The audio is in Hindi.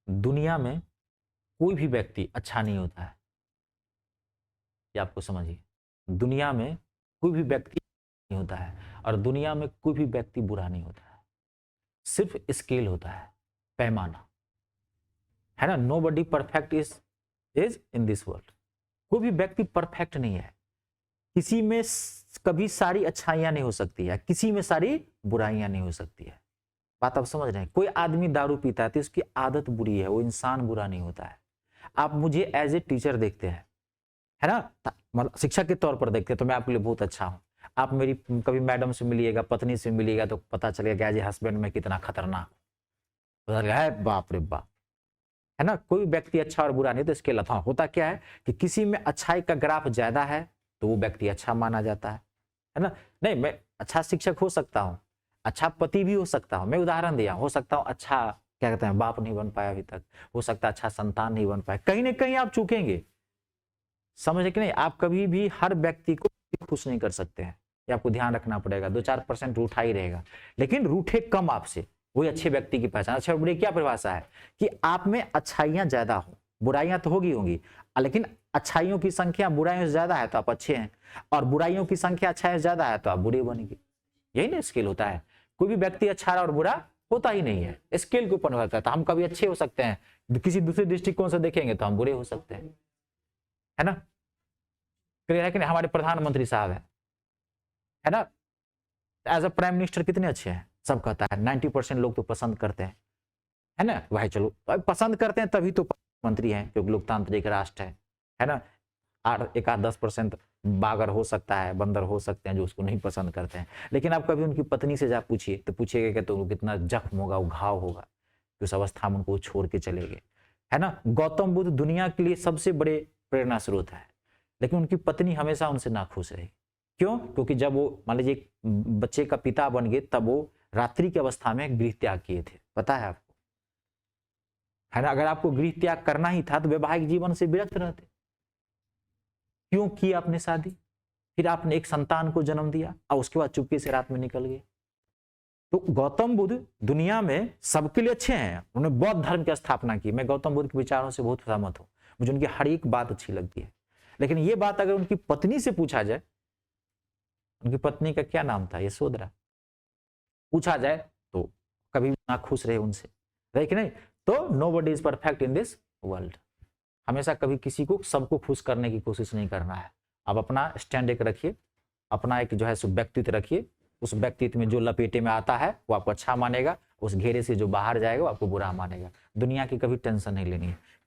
दुनिया में कोई भी व्यक्ति अच्छा नहीं होता है, ये आपको समझिए। दुनिया में कोई भी व्यक्ति नहीं होता है और दुनिया में कोई भी व्यक्ति बुरा नहीं होता है। सिर्फ स्केल होता है, पैमाना, है ना। Nobody perfect is in this world. कोई भी व्यक्ति परफेक्ट नहीं है। किसी में कभी सारी अच्छाइयां नहीं हो सकती है, किसी में सारी बुराइयां नहीं हो सकती है। बात आप समझ रहे हैं। कोई आदमी दारू पीता है तो उसकी आदत बुरी है, वो इंसान बुरा नहीं होता है। आप मुझे एज ए टीचर देखते हैं, है ना, मतलब शिक्षक के तौर पर देखते हैं तो मैं आपके लिए बहुत अच्छा हूं। आप मेरी कभी मैडम से मिलिएगा, पत्नी से मिलिएगा तो पता चलेगा एज ए हस्बैंड में कितना खतरनाक है, बाप रे बाप, है ना। कोई व्यक्ति अच्छा और बुरा नहीं तो इसके लथा होता क्या है कि किसी में अच्छाई का ग्राफ ज्यादा है तो वो व्यक्ति अच्छा माना जाता है ना। नहीं, मैं अच्छा शिक्षक हो सकता हूँ, अच्छा पति भी हो सकता हूँ। मैं उदाहरण दिया, हो सकता हूँ अच्छा क्या कहते हैं बाप नहीं बन पाया अभी तक, हो सकता है अच्छा संतान नहीं बन पाया। कहीं ना कहीं आप चूकेंगे, समझे कि नहीं। आप कभी भी हर व्यक्ति को खुश नहीं कर सकते हैं, ये आपको ध्यान रखना पड़ेगा। 2-4% रूठा ही रहेगा, लेकिन रूठे कम आपसे, वही अच्छे व्यक्ति की पहचान। अच्छा बुरे क्या परिभाषा है कि आप में अच्छाइयां ज्यादा हो, बुराइयां तो होगी, लेकिन अच्छाइयों की संख्या बुराइयों से ज्यादा है तो आप अच्छे हैं, और बुराइयों की संख्या अच्छाइयों से ज्यादा है तो आप बुरे बनेंगे। यही ना स्केल होता है। कोई भी व्यक्ति अच्छा और बुरा होता ही नहीं है, स्केल के ऊपर होता है। तो हम कभी अच्छे हो सकते हैं, किसी दूसरे दृष्टिकोण से देखेंगे तो हम बुरे हो सकते हैं, है ना। क्लियर है कि नहीं। हमारे प्रधानमंत्री साहब है ना, एज अ प्राइम मिनिस्टर कितने अच्छे हैं, सब कहता है। 90% लोग तो पसंद करते हैं, है ना। भाई चलो पसंद करते हैं तभी तो मंत्री हैं, क्योंकि लोकतांत्रिक राष्ट्र है ना। 1-10% बागर हो सकता है, बंदर हो सकते हैं जो उसको नहीं पसंद करते हैं। लेकिन आप कभी उनकी पत्नी से जा पूछिए तो पूछिएगा कि तो कितना जख्म होगा, वो घाव होगा, उस अवस्था में उनको छोड़ के चले गए, है ना। गौतम बुद्ध दुनिया के लिए सबसे बड़े प्रेरणा स्रोत है, लेकिन उनकी पत्नी हमेशा उनसे नाखुश रही। क्यों? क्योंकि जब वो मान लीजिए बच्चे का पिता बन गए तब वो रात्रि की अवस्था में गृह त्याग किए थे, पता है आपको, है ना। अगर आपको गृह त्याग करना ही था तो वैवाहिक जीवन से विरक्त रहते। क्यों की आपने शादी, फिर आपने एक संतान को जन्म दिया और उसके बाद चुपके से रात में निकल गए। तो गौतम बुद्ध दुनिया में सबके लिए अच्छे हैं, उन्होंने बौद्ध धर्म की स्थापना की। मैं गौतम बुद्ध के विचारों से बहुत सहमत हूं, मुझे उनकी हर एक बात अच्छी लगती है। लेकिन ये बात अगर उनकी पत्नी से पूछा जाए, उनकी पत्नी का क्या नाम था, यशोधरा, पूछा जाए तो कभी ना खुश रहे उनसे, रहे कि नहीं। तो nobody is perfect in this world. हमेशा कभी किसी को सबको खुश करने की कोशिश नहीं करना है। आप अपना स्टैंड एक रखिए, अपना एक जो है व्यक्तित्व रखिए। उस व्यक्तित्व में जो लपेटे में आता है वो आपको अच्छा मानेगा, उस घेरे से जो बाहर जाएगा वो आपको बुरा मानेगा। दुनिया की कभी टेंशन नहीं लेनी है।